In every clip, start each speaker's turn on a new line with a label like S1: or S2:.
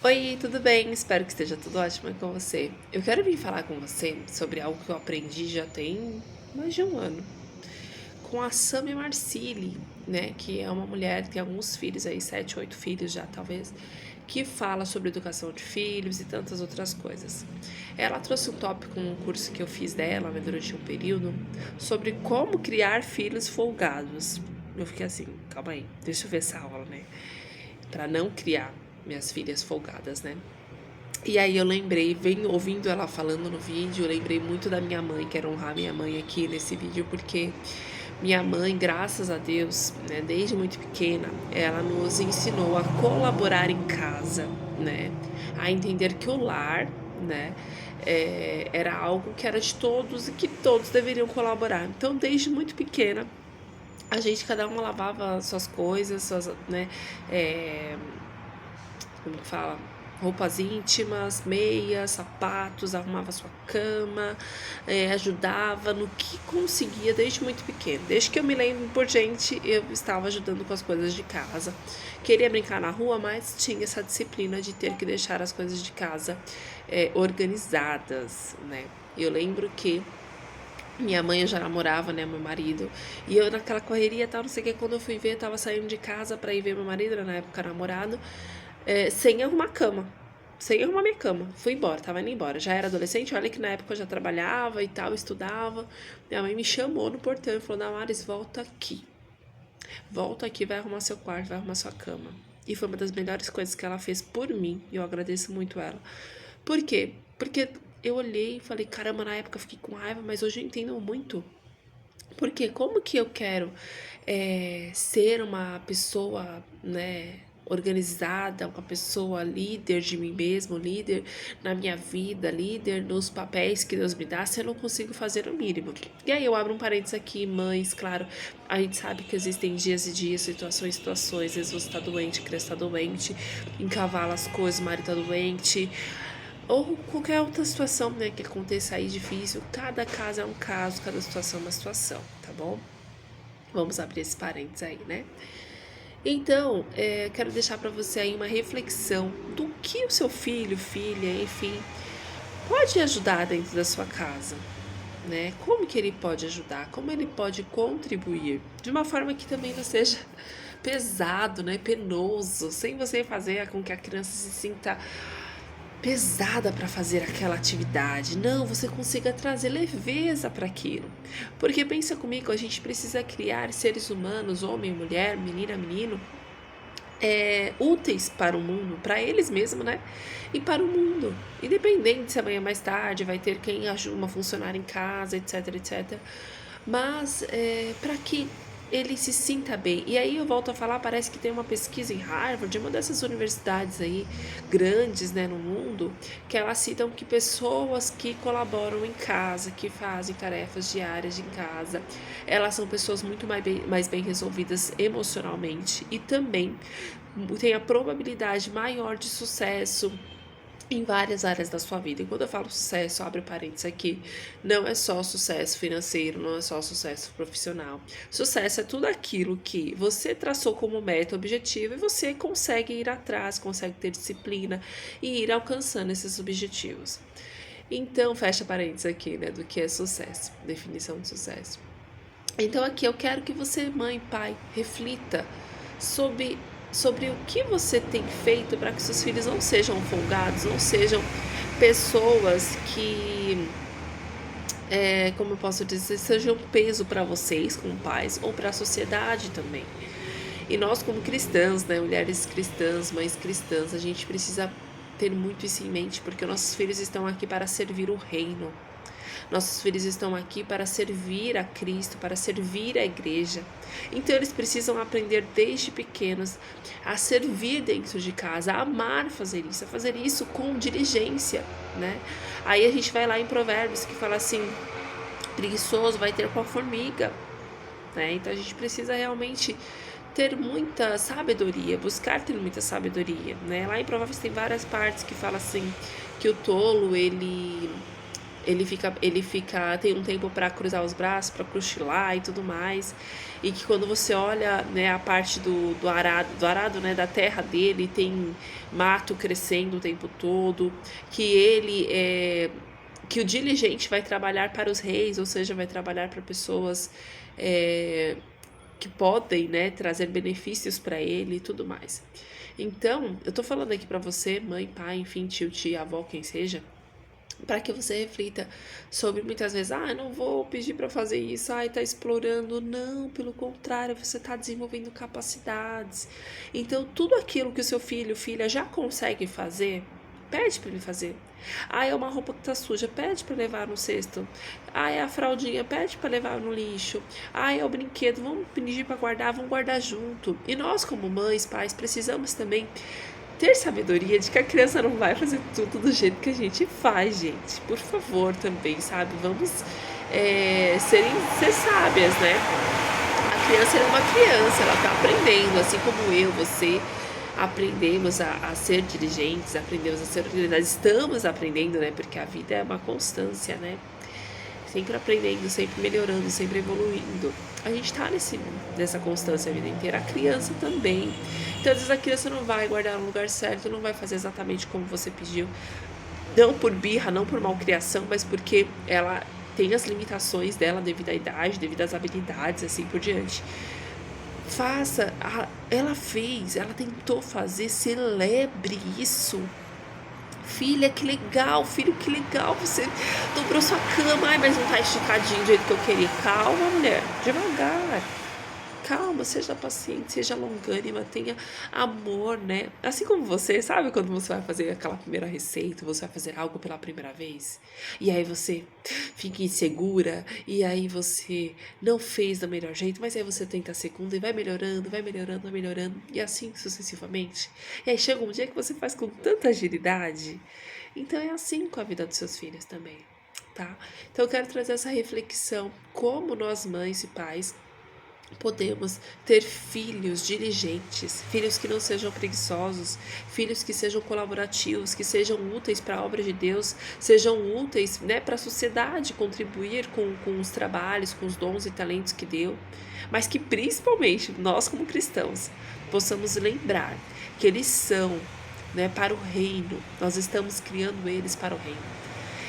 S1: Oi, tudo bem? Espero que esteja tudo ótimo com você. Eu quero vir falar com você sobre algo que eu aprendi já tem mais de um ano, com a Sami Marcili, né? Que é uma mulher que tem alguns filhos aí, 7, 8 filhos já talvez, que fala sobre educação de filhos e tantas outras coisas. Ela trouxe um tópico num curso que eu fiz dela, né, durante um período, sobre como criar filhos folgados. Eu fiquei assim, calma aí, deixa eu ver essa aula, né? Pra não criar minhas filhas folgadas, né? E aí eu lembrei, venho ouvindo ela falando no vídeo, eu lembrei muito da minha mãe, quero honrar minha mãe aqui nesse vídeo, porque minha mãe, graças a Deus, né, desde muito pequena, ela nos ensinou a colaborar em casa, né, a entender que o lar, né, era algo que era de todos e que todos deveriam colaborar. Então, desde muito pequena, a gente, cada uma lavava suas coisas, suas, né, é, como que fala? Roupas íntimas, meias, sapatos, arrumava sua cama, ajudava no que conseguia desde muito pequeno. Desde que eu me lembro por gente, eu estava ajudando com as coisas de casa. Queria brincar na rua, mas tinha essa disciplina de ter que deixar as coisas de casa organizadas, né? Eu lembro que minha mãe já namorava, né, meu marido, e eu naquela correria, tal, não sei o que, quando eu fui ver, tava saindo de casa pra ir ver meu marido, na época namorado, sem arrumar cama, sem arrumar minha cama, fui embora, tava indo embora, já era adolescente, olha que na época eu já trabalhava e tal, estudava, minha mãe me chamou no portão e falou, Damares, volta aqui, vai arrumar seu quarto, vai arrumar sua cama, e foi uma das melhores coisas que ela fez por mim, e eu agradeço muito ela. Por quê? Porque eu olhei e falei, caramba, na época eu fiquei com raiva, mas hoje eu entendo muito. Porque como que eu quero ser uma pessoa, né, organizada, uma pessoa líder de mim mesmo, líder na minha vida, líder nos papéis que Deus me dá, se eu não consigo fazer o mínimo. E aí eu abro um parênteses aqui, mães, claro, a gente sabe que existem dias e dias, situações e situações, às vezes você tá doente, a criança tá doente, encavala as coisas, o marido tá doente, ou qualquer outra situação, né, que aconteça aí difícil. Cada caso é um caso, cada situação é uma situação, tá bom? Vamos abrir esse parênteses aí, né? Então, quero deixar para você aí uma reflexão do que o seu filho, filha, enfim, pode ajudar dentro da sua casa, né? Como que ele pode ajudar? Como ele pode contribuir? De uma forma que também não seja pesado, né? Penoso, sem você fazer com que a criança se sinta pesada para fazer aquela atividade. Não, você consiga trazer leveza para aquilo. Porque pensa comigo, a gente precisa criar seres humanos, homem, mulher, menina, menino, úteis para o mundo, para eles mesmos, né? E para o mundo. Independente se amanhã mais tarde vai ter quem ajuda uma funcionária em casa, etc, etc. Mas para que ele se sinta bem. E aí eu volto a falar, parece que tem uma pesquisa em Harvard, uma dessas universidades aí grandes, né, no mundo, que elas citam que pessoas que colaboram em casa, que fazem tarefas diárias em casa, elas são pessoas muito mais bem resolvidas emocionalmente e também têm a probabilidade maior de sucesso em várias áreas da sua vida. E quando eu falo sucesso, abre parênteses aqui, não é só sucesso financeiro, não é só sucesso profissional. Sucesso é tudo aquilo que você traçou como meta, objetivo, e você consegue ir atrás, consegue ter disciplina e ir alcançando esses objetivos. Então, fecha parênteses aqui, né, do que é sucesso, definição de sucesso. Então aqui eu quero que você, mãe, pai, reflita sobre, sobre o que você tem feito para que seus filhos não sejam folgados, não sejam pessoas que, como eu posso dizer, sejam um peso para vocês como pais ou para a sociedade também. E nós como cristãs, né, mulheres cristãs, mães cristãs, a gente precisa ter muito isso em mente, porque nossos filhos estão aqui para servir o reino. Nossos filhos estão aqui para servir a Cristo, para servir a igreja. Então eles precisam aprender desde pequenos a servir dentro de casa, a amar fazer isso, a fazer isso com diligência, né? Aí a gente vai lá em Provérbios que fala assim: preguiçoso vai ter com a formiga, né? Então a gente precisa realmente ter muita sabedoria, buscar ter muita sabedoria, né? Lá em Provérbios tem várias partes que fala assim que o tolo tem um tempo para cruzar os braços, para cochilar e tudo mais. E que quando você olha, né, a parte do arado, né, da terra dele, tem mato crescendo o tempo todo, que o diligente vai trabalhar para os reis, ou seja, vai trabalhar para pessoas que podem, né, trazer benefícios para ele e tudo mais. Então, eu tô falando aqui para você, mãe, pai, enfim, tio, tia, avó, quem seja, para que você reflita sobre muitas vezes, não vou pedir para fazer isso, tá explorando. Não, pelo contrário, você tá desenvolvendo capacidades. Então, tudo aquilo que o seu filho, filha já consegue fazer, pede para ele fazer. É uma roupa que tá suja, pede para levar no cesto. É a fraldinha, pede para levar no lixo. É o brinquedo, vamos pedir para guardar, vamos guardar junto. E nós, como mães, pais, precisamos também ter sabedoria de que a criança não vai fazer tudo do jeito que a gente faz, gente. Por favor, também, sabe? Vamos ser sábias, né? A criança é uma criança, ela tá aprendendo, assim como eu, você aprendemos a ser diligentes, aprendemos a ser organizados, estamos aprendendo, né? Porque a vida é uma constância, né? Sempre aprendendo, sempre melhorando, sempre evoluindo. A gente tá nessa constância a vida inteira. A criança também. Então, às vezes a criança não vai guardar no lugar certo, não vai fazer exatamente como você pediu. Não por birra, não por malcriação, mas porque ela tem as limitações dela devido à idade, devido às habilidades, assim por diante. Ela tentou fazer, celebre isso. Filha, que legal, filho, que legal, você dobrou sua cama, mas não tá esticadinho do jeito que eu queria. Calma, mulher, devagar. Calma, seja paciente, seja longânima, tenha amor, né? Assim como você, sabe quando você vai fazer aquela primeira receita, você vai fazer algo pela primeira vez, e aí você fica insegura, e aí você não fez do melhor jeito, mas aí você tenta a segunda e vai melhorando, vai melhorando, vai melhorando, e assim sucessivamente. E aí chega um dia que você faz com tanta agilidade. Então é assim com a vida dos seus filhos também, tá? Então eu quero trazer essa reflexão, como nós mães e pais podemos ter filhos diligentes, filhos que não sejam preguiçosos, filhos que sejam colaborativos, que sejam úteis para a obra de Deus, sejam úteis, né, para a sociedade, contribuir com os trabalhos, com os dons e talentos que deu, mas que principalmente nós como cristãos possamos lembrar que eles são, né, para o reino, nós estamos criando eles para o reino.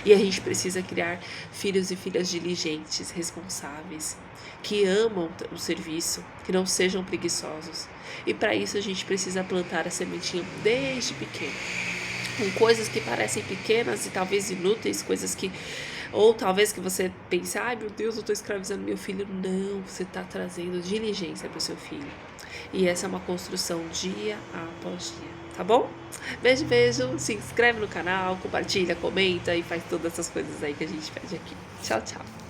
S1: E a gente precisa criar filhos e filhas diligentes, responsáveis, que amam o serviço, que não sejam preguiçosos. E para isso a gente precisa plantar a sementinha desde pequeno. Com coisas que parecem pequenas e talvez inúteis, coisas que... Ou talvez que você pense, meu Deus, eu estou escravizando meu filho. Não, você está trazendo diligência para o seu filho. E essa é uma construção dia após dia. Tá bom? Beijo, beijo. Se inscreve no canal, compartilha, comenta e faz todas essas coisas aí que a gente pede aqui. Tchau, tchau.